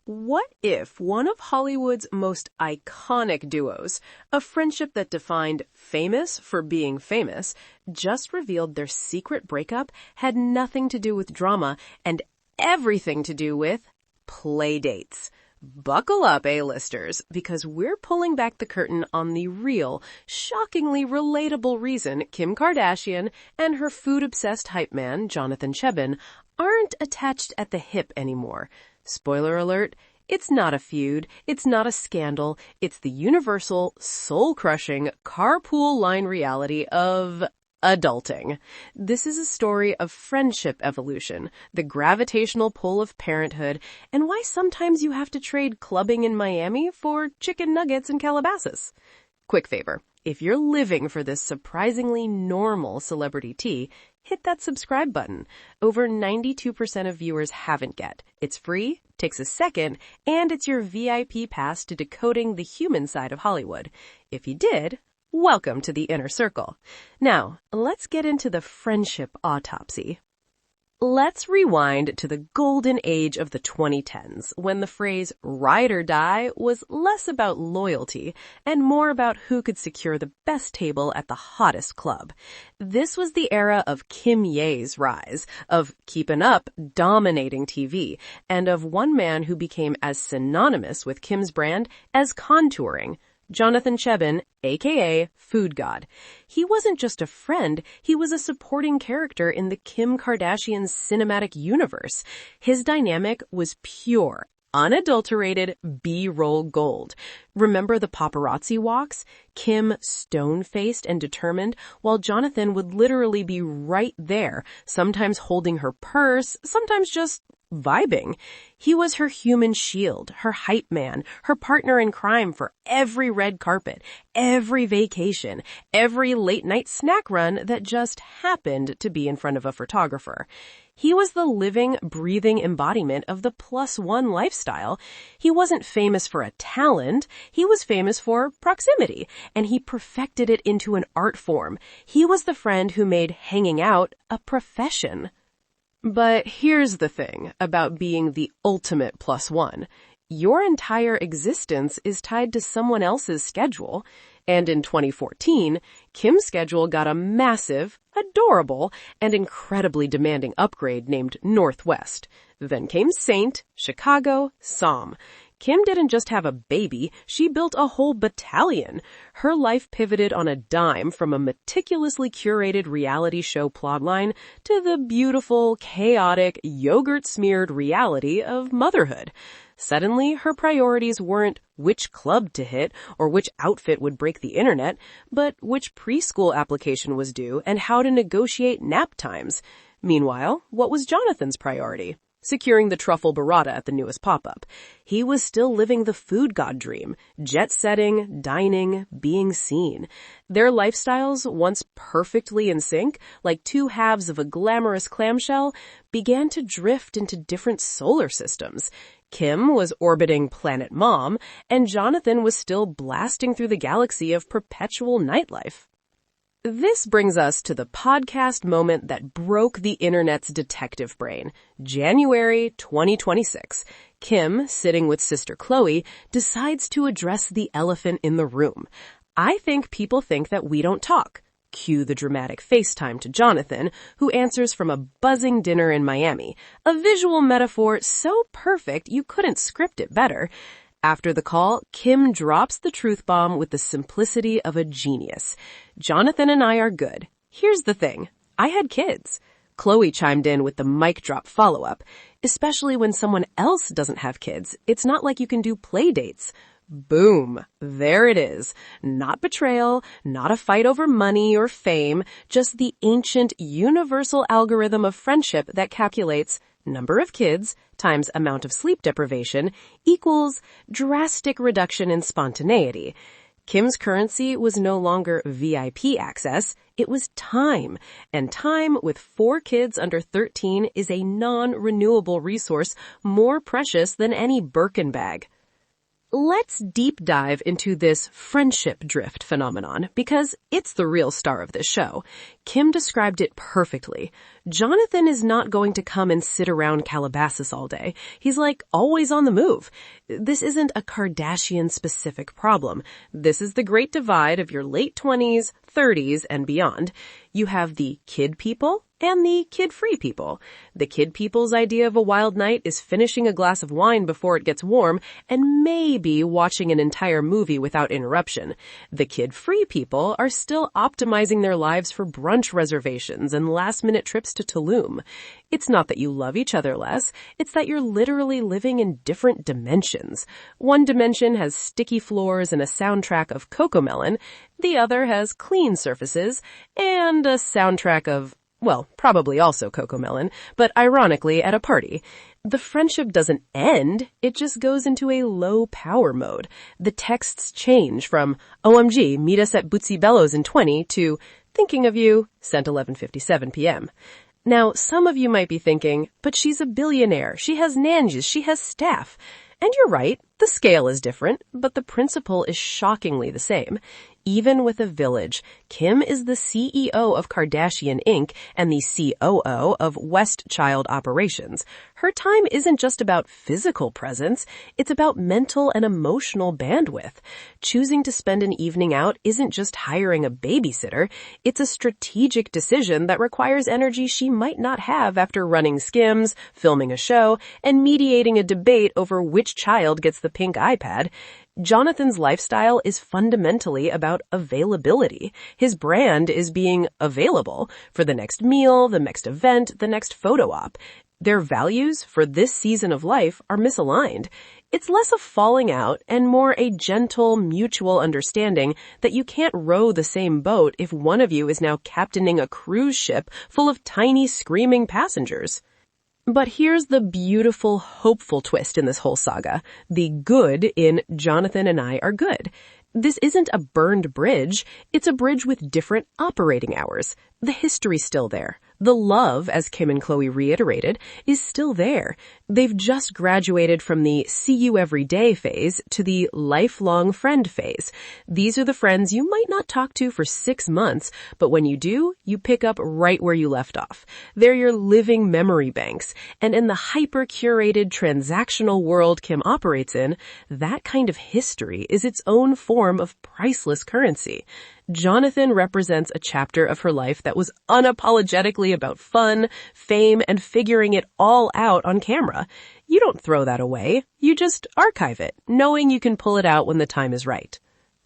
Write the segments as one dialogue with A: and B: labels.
A: What if one of Hollywood's most iconic duos, a friendship that defined famous for being famous, just revealed their secret breakup had nothing to do with drama and everything to do with play dates? Buckle up, A-listers, because we're pulling back the curtain on the real, shockingly relatable reason Kim Kardashian and her food-obsessed hype man, Jonathan Cheban, aren't attached at the hip anymore. Spoiler alert, it's not a feud, it's not a scandal, it's the universal, soul-crushing, carpool line reality of adulting. This is a story of friendship evolution, the gravitational pull of parenthood, and why sometimes you have to trade clubbing in Miami for chicken nuggets in Calabasas. Quick favor, if you're living for this surprisingly normal celebrity tea, hit that subscribe button. Over 92% of viewers haven't yet. It's free, takes a second, and it's your VIP pass to decoding the human side of Hollywood. If you did, welcome to the inner circle. Now, let's get into the friendship autopsy. Let's rewind to the golden age of the 2010s, when the phrase ride or die was less about loyalty and more about who could secure the best table at the hottest club. This was the era of Kim Ye's rise, of keeping up, dominating TV, and of one man who became as synonymous with Kim's brand as contouring. Jonathan Cheban, aka Food God. He wasn't just a friend, he was a supporting character in the Kim Kardashian cinematic universe. His dynamic was pure, unadulterated B-roll gold. Remember the paparazzi walks? Kim stone-faced and determined, while Jonathan would literally be right there, sometimes holding her purse, sometimes just vibing. He was her human shield, her hype man, her partner in crime for every red carpet, every vacation, every late-night snack run that just happened to be in front of a photographer. He was the living, breathing embodiment of the +1 lifestyle. He wasn't famous for a talent, he was famous for proximity, and he perfected it into an art form. He was the friend who made hanging out a profession. But here's the thing about being the ultimate +1. Your entire existence is tied to someone else's schedule. And in 2014, Kim's schedule got a massive, adorable, and incredibly demanding upgrade named Northwest. Then came Saint, Chicago, Som. Kim didn't just have a baby, she built a whole battalion. Her life pivoted on a dime from a meticulously curated reality show plotline to the beautiful, chaotic, yogurt-smeared reality of motherhood. Suddenly, her priorities weren't which club to hit or which outfit would break the internet, but which preschool application was due and how to negotiate nap times. Meanwhile, what was Jonathan's priority? Securing the truffle burrata at the newest pop-up. He was still living the food god dream, jet-setting, dining, being seen. Their lifestyles, once perfectly in sync, like two halves of a glamorous clamshell, began to drift into different solar systems. Kim was orbiting Planet Mom, and Jonathan was still blasting through the galaxy of perpetual nightlife. This brings us to the podcast moment that broke the internet's detective brain. January 2026. Kim, sitting with sister Chloe, decides to address the elephant in the room. I think people think that we don't talk. Cue the dramatic FaceTime to Jonathan, who answers from a buzzing dinner in Miami. A visual metaphor so perfect you couldn't script it better. After the call, Kim drops the truth bomb with the simplicity of a genius. Jonathan and I are good. Here's the thing. I had kids. Chloe chimed in with the mic drop follow-up. Especially when someone else doesn't have kids, it's not like you can do play dates. Boom. There it is. Not betrayal, not a fight over money or fame, just the ancient universal algorithm of friendship that calculates number of kids times amount of sleep deprivation equals drastic reduction in spontaneity. Kim's currency was no longer VIP access, it was time. And time with 4 kids under 13 is a non-renewable resource more precious than any Birkin bag. Let's deep dive into this friendship drift phenomenon because it's the real star of this show. Kim described it perfectly. Jonathan is not going to come and sit around Calabasas all day. He's like always on the move. This isn't a Kardashian-specific problem. This is the great divide of your late 20s, 30s, and beyond. You have the kid people and the kid-free people. The kid people's idea of a wild night is finishing a glass of wine before it gets warm and maybe watching an entire movie without interruption. The kid-free people are still optimizing their lives for brunch reservations and last-minute trips to Tulum. It's not that you love each other less, it's that you're literally living in different dimensions. One dimension has sticky floors and a soundtrack of Cocomelon, the other has clean surfaces and a soundtrack of, well, probably also Cocomelon, but ironically at a party. The friendship doesn't end, it just goes into a low power mode. The texts change from, OMG, meet us at Bootsy Bellows in 20 to, thinking of you, sent 11:57 p.m. Now, some of you might be thinking, but she's a billionaire, she has nannies, she has staff. And you're right, the scale is different, but the principle is shockingly the same. Even with a village, Kim is the CEO of Kardashian Inc. and the COO of Westchild Operations. Her time isn't just about physical presence, it's about mental and emotional bandwidth. Choosing to spend an evening out isn't just hiring a babysitter, it's a strategic decision that requires energy she might not have after running Skims, filming a show, and mediating a debate over which child gets the pink iPad. Jonathan's lifestyle is fundamentally about availability. His brand is being available for the next meal, the next event, the next photo op. Their values for this season of life are misaligned. It's less a falling out and more a gentle, mutual understanding that you can't row the same boat if one of you is now captaining a cruise ship full of tiny, screaming passengers. But here's the beautiful, hopeful twist in this whole saga. The good in Jonathan and I are good. This isn't a burned bridge, it's a bridge with different operating hours. The history's still there. The love, as Kim and Khloe reiterated, is still there. They've just graduated from the see you every day phase to the lifelong friend phase. These are the friends you might not talk to for 6 months, but when you do, you pick up right where you left off. They're your living memory banks, and in the hyper-curated transactional world Kim operates in, that kind of history is its own form of priceless currency. Jonathan represents a chapter of her life that was unapologetically about fun, fame, and figuring it all out on camera. You don't throw that away. You just archive it, knowing you can pull it out when the time is right.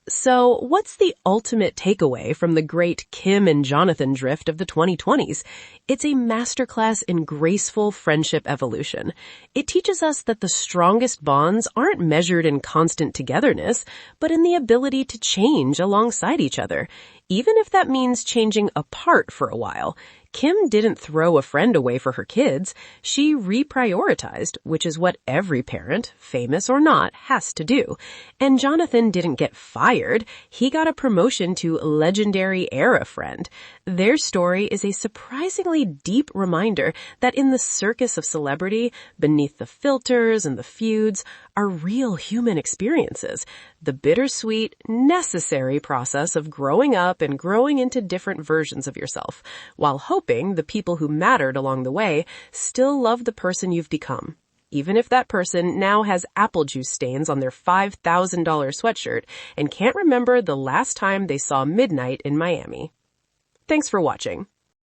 A: So, what's the ultimate takeaway from the great Kim and Jonathan drift of the 2020s? It's a masterclass in graceful friendship evolution. It teaches us that the strongest bonds aren't measured in constant togetherness, but in the ability to change alongside each other, even if that means changing apart for a while. Kim didn't throw a friend away for her kids. She reprioritized, which is what every parent, famous or not, has to do. And Jonathan didn't get fired. He got a promotion to legendary era friend. Their story is a surprisingly deep reminder that in the circus of celebrity, beneath the filters and the feuds, are real human experiences. The bittersweet, necessary process of growing up and growing into different versions of yourself, while hoping the people who mattered along the way still love the person you've become, even if that person now has apple juice stains on their $5,000 sweatshirt and can't remember the last time they saw midnight in Miami. Thanks for watching.